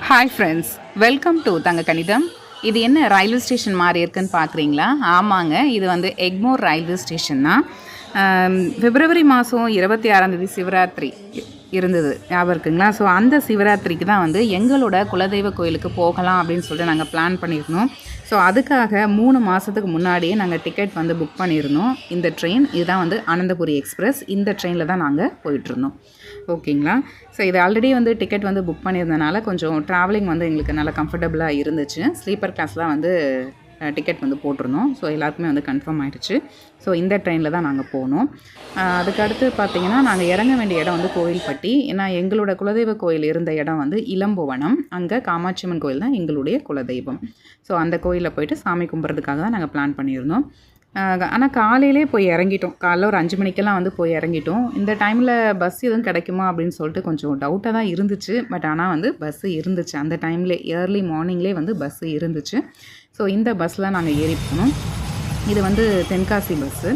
Hi friends, welcome to தங்க கணிதம். இது என்ன ரயில்வே ஸ்டேஷன் மாதிரி இருக்குன்னு பார்க்குறீங்களா? ஆமாங்க, இது வந்து எக்மோர் ரயில்வே ஸ்டேஷன் தான். பிப்ரவரி மாதம் 26ஆம் சிவராத்திரி இருந்தது, ஞாபகம் இருக்குங்களா? ஸோ அந்த சிவராத்திரிக்கு தான் வந்து எங்களோட குலதெய்வ கோயிலுக்கு போகலாம் அப்படின்னு சொல்லிட்டு நாங்கள் பிளான் பண்ணியிருந்தோம். ஸோ அதுக்காக 3 மாதத்துக்கு முன்னாடியே நாங்கள் டிக்கெட் வந்து புக் பண்ணியிருந்தோம். இந்த ட்ரெயின் இதுதான் வந்து அனந்தபுரி எக்ஸ்பிரஸ். இந்த ட்ரெயினில் தான் நாங்கள் போயிட்டுருந்தோம். ஓகேங்களா? ஸோ இது ஆல்ரெடி வந்து டிக்கெட் வந்து புக் பண்ணியிருந்தனால கொஞ்சம் ட்ராவலிங் வந்து எங்களுக்கு நல்லா கம்ஃபர்டபுளாக இருந்துச்சு. ஸ்லீப்பர் கிளாஸ்லாம் வந்து டிக்கெட் வந்து போட்டிருந்தோம். ஸோ எல்லாருக்குமே வந்து கன்ஃபார்ம் ஆகிடுச்சு. ஸோ இந்த ட்ரெயினில் தான் நாங்கள் போனோம். அதுக்கடுத்து பார்த்திங்கன்னா நாங்கள் இறங்க வேண்டிய இடம் வந்து கோயில்பட்டி. ஏன்னா எங்களோட குலதெய்வ கோயில் இருந்த இடம் வந்து இளம்புவனம். அங்கே காமாட்சியம்மன் கோயில் தான் எங்களுடைய குலதெய்வம். ஸோ அந்த கோயிலில் போயிட்டு சாமி கும்பிட்றதுக்காக தான் நாங்கள் பிளான் பண்ணியிருந்தோம். ஆனால் காலையிலே போய் இறங்கிட்டோம். காலைல ஒரு 5 மணிக்கெல்லாம் வந்து போய் இறங்கிட்டோம். இந்த டைமில் பஸ் எதுவும் கிடைக்குமா அப்படின்னு சொல்லிட்டு கொஞ்சம் டவுட்டாக தான் இருந்துச்சு. பட் ஆனால் வந்து பஸ்ஸு இருந்துச்சு. அந்த டைம்லே ஏர்லி மார்னிங்லேயே வந்து பஸ்ஸு இருந்துச்சு. ஸோ இந்த பஸ்ஸில் நாங்கள் ஏறி போனோம். இது வந்து தென்காசி பஸ்ஸு.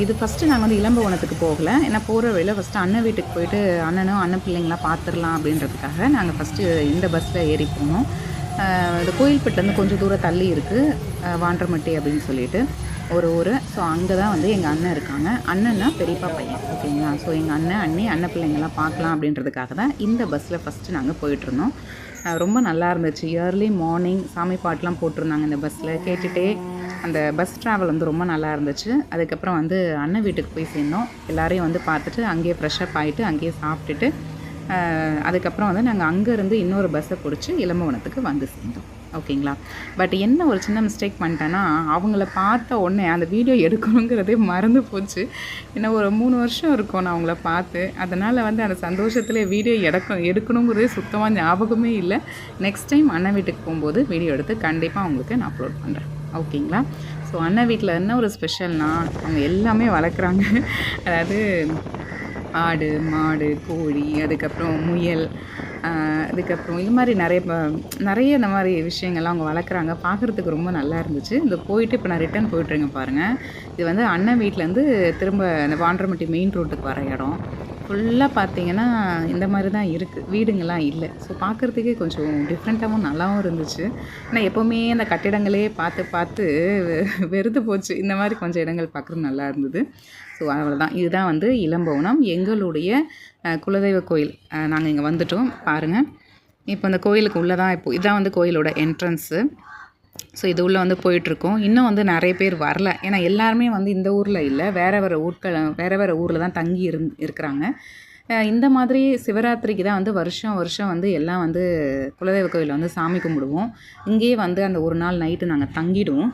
இது ஃபஸ்ட்டு நாங்கள் வந்து இளம்புவனத்துக்கு போகலை. ஏன்னா போகிற வழியில் ஃபஸ்ட்டு அண்ணன் வீட்டுக்கு போயிட்டு அண்ணன் பிள்ளைங்களாம் பார்த்துடலாம் அப்படின்றதுக்காக நாங்கள் ஃபஸ்ட்டு இந்த பஸ்ஸில் ஏறி போனோம். இந்த கோயில்பட்டிலேருந்து கொஞ்சம் தூரம் தள்ளி இருக்குது, வாண்டரமட்டி அப்படின்னு சொல்லிட்டு ஒரு ஊர். ஸோ அங்கே தான் வந்து எங்கள் அண்ணன் இருக்காங்க. அண்ணன்னா பெரியப்பா பையன், ஓகேங்களா? ஸோ எங்கள் அண்ணன் பிள்ளைங்கள்லாம் பார்க்கலாம் அப்படின்றதுக்காக தான் இந்த பஸ்ஸில் ஃபஸ்ட்டு நாங்கள் போயிட்டுருந்தோம். ரொம்ப நல்லா இருந்துச்சு. இயர்லி மார்னிங் சாமி பாட்டெலாம் போட்டிருந்தாங்க இந்த பஸ்ஸில். கேட்டுகிட்டே அந்த பஸ் ட்ராவல் வந்து ரொம்ப நல்லா இருந்துச்சு. அதுக்கப்புறம் வந்து அண்ணன் வீட்டுக்கு போய் சேர்ந்தோம். எல்லோரையும் வந்து பார்த்துட்டு அங்கேயே ஃப்ரெஷ்அப் ஆகிட்டு அங்கேயே சாப்பிட்டுட்டு அதுக்கப்புறம் வந்து நாங்கள் அங்கேருந்து இன்னொரு பஸ்ஸை பிடிச்சி இளம்புவனத்துக்கு வந்து சேர்ந்தோம். ஓகேங்களா? பட் என்ன ஒரு சின்ன மிஸ்டேக் பண்ணிட்டேன்னா, அவங்கள பார்த்த உடனே அந்த வீடியோ எடுக்கணுங்கிறதே மறந்து போச்சு. ஏன்னா ஒரு 3 வருஷம் இருக்கும் நான் அவங்கள பார்த்து. அதனால் வந்து அந்த சந்தோஷத்தில் வீடியோ எடுக்கணுங்கிறதே சுத்தமாக ஞாபகமே இல்லை. நெக்ஸ்ட் டைம் அண்ணன் வீட்டுக்கு போகும்போது வீடியோ எடுத்து கண்டிப்பாக அவங்களுக்கு நான் அப்லோட் பண்ணுறேன். ஓகேங்களா? ஸோ அண்ணன் வீட்டில் என்ன ஒரு ஸ்பெஷல்னால் அவங்க எல்லாமே வளர்க்குறாங்க. அதாவது ஆடு, மாடு, கோழி, அதுக்கப்புறம் முயல், அதுக்கப்புறம் இது மாதிரி நிறைய இந்த மாதிரி விஷயங்கள்லாம் அவங்க வளர்க்குறாங்க. பார்க்குறதுக்கு ரொம்ப நல்லா இருந்துச்சு. இந்த போயிட்டு இப்போ நான் ரிட்டன் போயிட்டுருங்க பாருங்கள். இது வந்து அண்ணன் வீட்டிலேருந்து திரும்ப இந்த வாண்டரமட்டி மெயின் ரோட்டுக்கு வர இடம். ஃபுல்லாக பார்த்தீங்கன்னா இந்த மாதிரி தான் இருக்குது, வீடுங்கள்லாம் இல்லை. ஸோ பார்க்குறதுக்கே கொஞ்சம் டிஃப்ரெண்ட்டாகவும் நல்லாவும் இருந்துச்சு. ஆனால் எப்போவுமே அந்த கட்டிடங்களே பார்த்து வெறுத்து போச்சு. இந்த மாதிரி கொஞ்சம் இடங்கள் பார்க்குறது நல்லா இருந்தது. ஸோ அவ்வளோதான். இதுதான் வந்து இளம்புவனம், எங்களுடைய குலதெய்வ கோயில். நாங்கள் இங்கே வந்துட்டோம் பாருங்கள். இப்போ இந்த கோயிலுக்கு உள்ளே தான் இதான் வந்து கோயிலோட என்ட்ரன்ஸு. ஸோ இது உள்ளே வந்து போயிட்டுருக்கோம். இன்னும் வந்து நிறைய பேர் வரல. ஏன்னா எல்லாருமே வந்து இந்த ஊரில் இல்லை, வேறு ஊரில் தான் தங்கி இருக்கிறாங்க. இந்த மாதிரி சிவராத்திரிக்கு தான் வந்து வருஷம் வந்து எல்லாம் வந்து குலதெய்வ கோயிலில் வந்து சாமி கும்பிடுவோம். இங்கேயே வந்து அந்த ஒரு நாள் நைட்டு நாங்கள்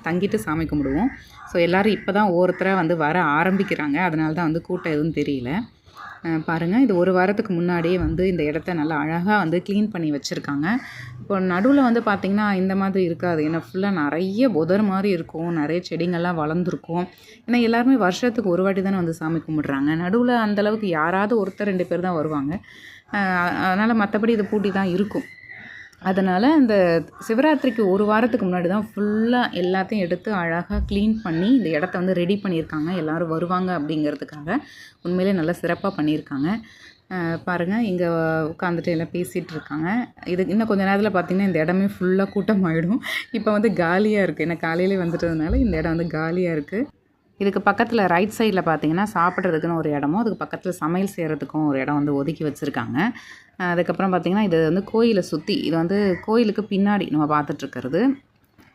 தங்கிட்டு சாமி கும்பிடுவோம். ஸோ எல்லோரும் இப்போ தான் ஒவ்வொருத்தராக வந்து வர ஆரம்பிக்கிறாங்க. அதனால தான் வந்து கூட்டம் எதுவும் தெரியல. பாருங்கள், இது ஒரு வாரத்துக்கு முன்னாடியே வந்து இந்த இடத்த நல்லா அழகாக வந்து க்ளீன் பண்ணி வச்சுருக்காங்க. இப்போ நடுவில் வந்து பார்த்திங்கன்னா இந்த மாதிரி இருக்காது. ஏன்னா ஃபுல்லாக நிறைய புதர் மாதிரி இருக்கும், நிறைய செடிங்கள்லாம் வளர்ந்துருக்கும். ஏன்னா எல்லாருமே வருஷத்துக்கு ஒரு வாட்டி தானே வந்து சாமி கும்பிட்றாங்க. நடுவில் அந்தளவுக்கு யாராவது ஒருத்தர் 2 பேர் தான் வருவாங்க. அதனால் மற்றபடி இது பூட்டி தான் இருக்கும். அதனால் இந்த சிவராத்திரிக்கு ஒரு வாரத்துக்கு முன்னாடி தான் ஃபுல்லாக எல்லாத்தையும் எடுத்து அழகாக க்ளீன் பண்ணி இந்த இடத்த வந்து ரெடி பண்ணியிருக்காங்க. எல்லோரும் வருவாங்க அப்படிங்கிறதுக்காக உண்மையிலே நல்லா சிறப்பாக பண்ணியிருக்காங்க. பாருங்கள், இங்கே உட்காந்துட்டு எல்லாம் பேசிகிட்டு இருக்காங்க. இது இன்னும் கொஞ்சம் நேரத்தில் பார்த்திங்கன்னா இந்த இடமே ஃபுல்லாக கூட்டமாகிடும். இப்போ வந்து காலியாக இருக்குது. ஏன்னா காலையிலே வந்துட்டதுனால இந்த இடம் வந்து காலியாக இருக்குது. இதுக்கு பக்கத்தில் ரைட் சைடில் பார்த்திங்கன்னா சாப்பிட்றதுக்குன்னு ஒரு இடமும், அதுக்கு பக்கத்தில் சமையல் செய்கிறதுக்கும் ஒரு இடம் வந்து ஒதுக்கி வச்சுருக்காங்க. அதுக்கப்புறம் பார்த்திங்கன்னா இது வந்து கோயிலை சுற்றி, இது வந்து கோயிலுக்கு பின்னாடி நம்ம பார்த்துட்ருக்கிறது.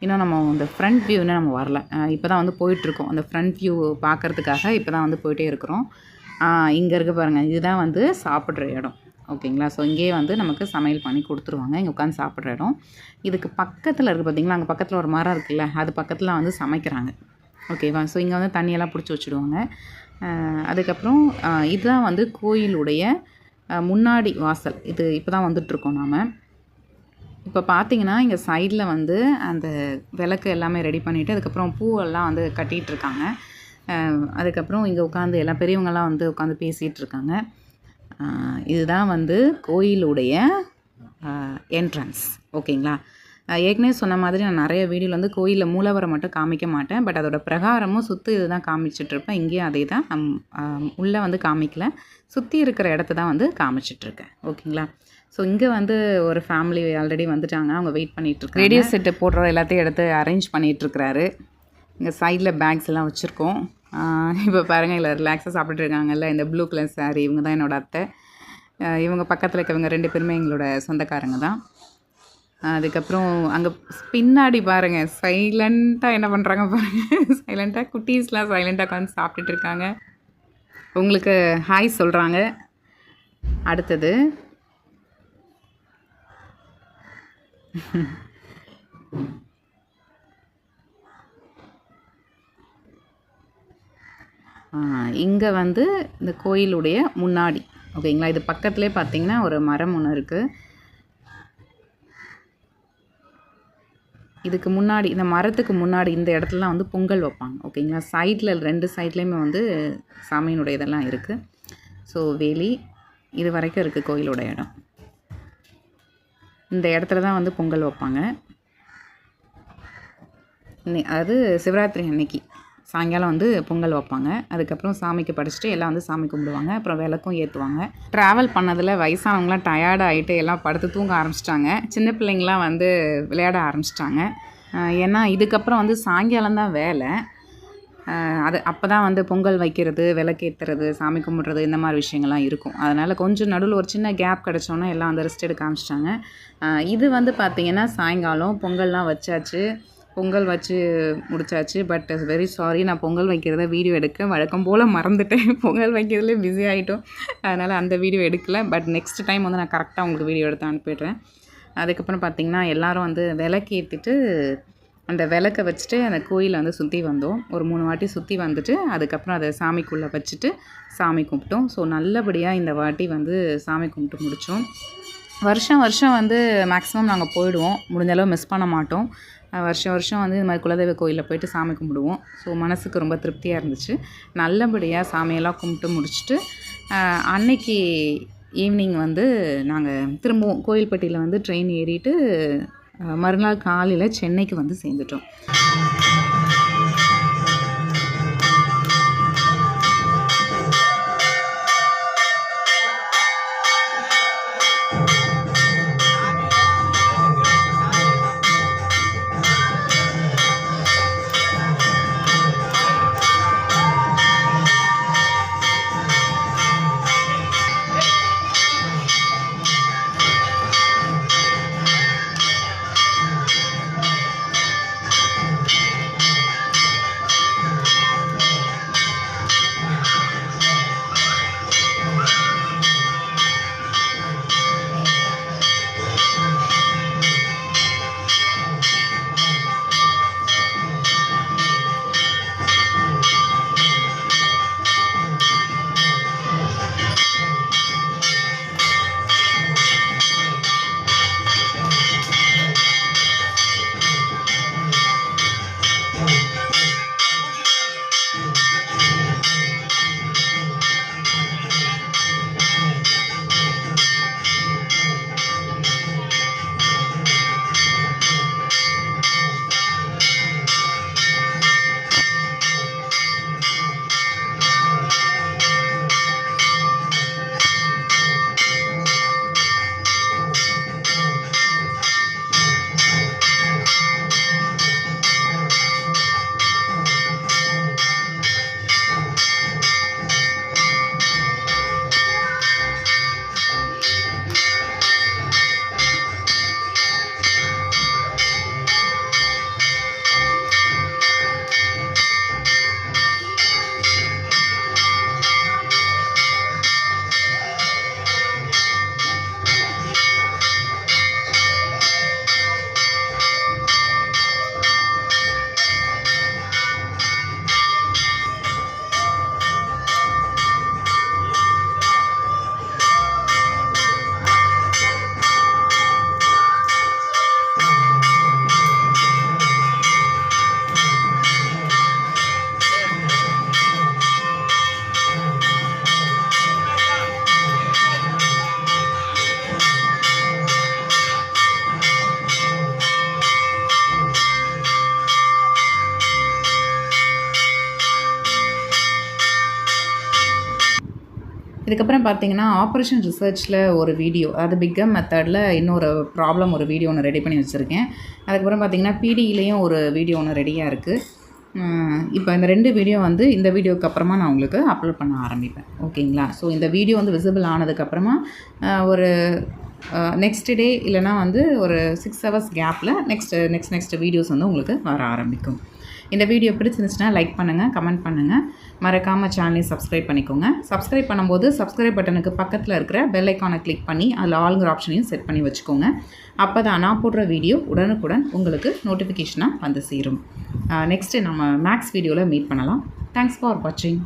இன்னும் நம்ம இந்த ஃப்ரண்ட் வியூ இன்னும் நம்ம வரல. இப்போ தான் வந்து போயிட்டுருக்கோம். அந்த ஃப்ரண்ட் வியூ பார்க்குறதுக்காக இப்போ தான் வந்து போயிட்டே இருக்கிறோம். இங்கே இருக்க பாருங்கள், இதுதான் வந்து சாப்பிட்ற இடம். ஓகேங்களா? ஸோ இங்கேயே வந்து நமக்கு சமையல் பண்ணி கொடுத்துருவாங்க. இங்கே உட்காந்து சாப்பிட்ற இடம். இதுக்கு பக்கத்தில் இருக்குது பார்த்திங்களா, அங்கே பக்கத்தில் ஒரு மரம் இருக்குல்ல, அது பக்கத்தில் வந்து சமைக்கிறாங்க. ஓகேவா? ஸோ இங்கே வந்து தண்ணியெல்லாம் பிடிச்சி வச்சுடுவாங்க. அதுக்கப்புறம் இதுதான் வந்து கோயிலுடைய முன்னாடி வாசல். இது இப்போ தான் வந்துட்ருக்கோம் நாம். இப்போ பார்த்திங்கன்னா இங்கே சைடில் வந்து அந்த விளக்கு எல்லாமே ரெடி பண்ணிவிட்டு அதுக்கப்புறம் பூவெல்லாம் வந்து கட்டிகிட்ருக்காங்க. அதுக்கப்புறம் இங்கே உட்காந்து எல்லா பெரியவங்கள்லாம் வந்து உட்காந்து பேசிகிட்டு இருக்காங்க. இதுதான் வந்து கோயிலுடைய என்ட்ரன்ஸ். ஓகேங்களா? ஏற்கனவே சொன்ன மாதிரி நான் நிறைய வீடியோவில் வந்து கோயிலில் மூலவரை மட்டும் காமிக்க மாட்டேன். பட் அதோட பிரகாரமும் சுற்றி இது தான் காமிச்சிட்ருப்பேன். இங்கேயும் அதே தான் உள்ளே வந்து காமிக்கல, சுற்றி இருக்கிற இடத்த தான் வந்து காமிச்சிட்ருக்கேன். ஓகேங்களா? ஸோ இங்கே வந்து ஒரு ஃபேமிலி ஆல்ரெடி வந்துட்டாங்க, அவங்க வெயிட் பண்ணிகிட்ருக்காங்க. ரேடியோ செட்டு போடுற எல்லாத்தையும் எடுத்து அரேஞ்ச் பண்ணிகிட்ருக்கிறாரு. இங்கே சைடில் பேக்ஸ் எல்லாம் வச்சுருக்கோம். இப்போ பாருங்கள், இல்லை ரிலாக்ஸாக சாப்பிட்டுட்டு இருக்காங்கல்ல, இந்த ப்ளூ கலர் சாரீ, இவங்க தான் என்னோடய அத்தை. இவங்க பக்கத்தில் இருக்கவங்க 2 பேருமே எங்களோட சொந்தக்காரங்க தான். அதுக்கப்புறம் அங்கே பின்னாடி பாருங்கள், சைலண்ட்டாக என்ன பண்ணுறாங்க பாருங்கள், சைலண்ட்டாக குட்டீஸ்லாம் சைலண்ட்டாக உட்காந்து சாப்பிட்டுட்டு இருக்காங்க. உங்களுக்கு ஹாய் சொல்கிறாங்க. அடுத்தது இங்கே வந்து இந்த கோயிலுடைய முன்னாடி, ஓகேங்களா, இது பக்கத்துலேயே பார்த்தீங்கன்னா ஒரு மரம் ஒன்று இருக்குது. இதுக்கு முன்னாடி, இந்த மரத்துக்கு முன்னாடி இந்த இடத்துலலாம் வந்து பொங்கல் வைப்பாங்க, ஓகேங்களா. சைடில் 2 சைட்லேயுமே வந்து சாமியினுடைய இதெல்லாம் இருக்குது. ஸோ வேலி இது வரைக்கும் இருக்குது கோயிலோட இடம். இந்த இடத்துல தான் வந்து பொங்கல் வைப்பாங்க. அது சிவராத்திரி அன்னைக்கு சாயங்காலம் வந்து பொங்கல் வைப்பாங்க. அதுக்கப்புறம் சாமிக்கு படைச்சிட்டு எல்லாம் வந்து சாமி கும்பிடுவாங்க. அப்புறம் விளக்கும் ஏற்றுவாங்க. ட்ராவல் பண்ணதில் வயசானவங்களாம் டயர்ட் ஆகிட்டு எல்லாம் படுத்து தூங்க ஆரம்பிச்சிட்டாங்க. சின்ன பிள்ளைங்களாம் வந்து விளையாட ஆரம்பிச்சிட்டாங்க. ஏன்னா இதுக்கப்புறம் வந்து சாயங்காலம் தான் வேலை. அது அப்போ தான் வந்து பொங்கல் வைக்கிறது, விளக்கேற்றுறது, சாமி கும்பிட்றது, இந்த மாதிரி விஷயங்கள்லாம் இருக்கும். அதனால் கொஞ்சம் நடுவில் ஒரு சின்ன கேப் கிடச்சோன்னா எல்லாம் வந்து ரெஸ்ட் எடுக்க ஆரம்பிச்சிட்டாங்க. இது வந்து பார்த்திங்கன்னா சாயங்காலம் பொங்கல்லாம் வச்சாச்சு, பொங்கல் வச்சு முடிச்சாச்சு. பட் வெரி சாரி, நான் பொங்கல் வைக்கிறத வீடியோ எடுக்க வழக்கம் போல் மறந்துட்டேன். பொங்கல் வைக்கிறதுலேயே பிஸி ஆகிட்டோம், அதனால் அந்த வீடியோ எடுக்கலை. பட் நெக்ஸ்ட் டைம் வந்து நான் கரெக்டாக உங்களுக்கு வீடியோ எடுத்து அனுப்பிடுறேன். அதுக்கப்புறம் பார்த்திங்கன்னா எல்லோரும் வந்து விளக்கேற்றிட்டு அந்த விளக்கை வச்சுட்டு அந்த கோயிலை வந்து சுற்றி வந்தோம். ஒரு 3 வாட்டி சுற்றி வந்துட்டு அதுக்கப்புறம் அதை சாமிக்குள்ளே வச்சுட்டு சாமி கும்பிட்டோம். ஸோ நல்லபடியாக இந்த வாட்டி வந்து சாமி கும்பிட்டு முடித்தோம். வருஷம் வருஷம் வந்து மேக்ஸிமம் நாங்கள் போயிடுவோம், முடிஞ்சளவு மிஸ் பண்ண மாட்டோம். வருஷம் வருஷம் வந்து இந்த மாதிரி குலதெய்வ கோயிலில் போயிட்டு சாமி கும்பிடுவோம். ஸோ மனசுக்கு ரொம்ப திருப்தியாக இருந்துச்சு. நல்லபடியாக சாமியெல்லாம் கும்பிட்டு முடிச்சுட்டு அன்னைக்கு ஈவினிங் வந்து நாங்கள் திரும்பவும் கோயில்பட்டியில் வந்து ட்ரெயின் ஏறிட்டு மறுநாள் காலையில் சென்னைக்கு வந்து சேர்ந்துட்டோம். இதுக்கப்புறம் பார்த்தீங்கன்னா ஆப்ரேஷன் ரிசர்ச்சில் ஒரு வீடியோ, அதாவது பிகம் மெத்தடில் இன்னொரு ப்ராப்ளம் ஒரு வீடியோ ஒன்று ரெடி பண்ணி வச்சுருக்கேன். அதுக்கப்புறம் பார்த்தீங்கன்னா பிடியிலையும் ஒரு வீடியோ ஒன்று ரெடியாக இருக்குது. இப்போ இந்த 2 வீடியோ வந்து இந்த வீடியோக்கு அப்புறமா நான் உங்களுக்கு அப்லோட் பண்ண ஆரம்பிப்பேன். ஓகேங்களா? ஸோ இந்த வீடியோ வந்து விசிபிள் ஆனதுக்கப்புறமா ஒரு நெக்ஸ்ட் டே இல்லைனா வந்து ஒரு 6 ஹவர்ஸ் கேப்பில் நெக்ஸ்ட் வீடியோஸ் வந்து உங்களுக்கு வர ஆரம்பிக்கும். இந்த வீடியோ பிடிச்சிருந்துச்சுன்னா லைக் பண்ணுங்கள், கமெண்ட் பண்ணுங்கள், மறக்காமல் சேனலையும் சப்ஸ்கிரைப் பண்ணிக்கோங்க. சப்ஸ்கிரைப் பண்ணும்போது சப்ஸ்கிரைப் பட்டனுக்கு பக்கத்தில் இருக்கிற பெல் ஐக்கானை கிளிக் பண்ணி அதில் ஆளுங்கிற ஆப்ஷனையும் செட் பண்ணி வச்சுக்கோங்க. அப்போ தான் நான் போடுற வீடியோ உடனுக்குடன் உங்களுக்கு நோட்டிஃபிகேஷனாக வந்து சேரும். நெக்ஸ்ட்டு நம்ம மேக்ஸ் வீடியோவில் மீட் பண்ணலாம். தேங்க்ஸ் ஃபார் வாட்சிங்.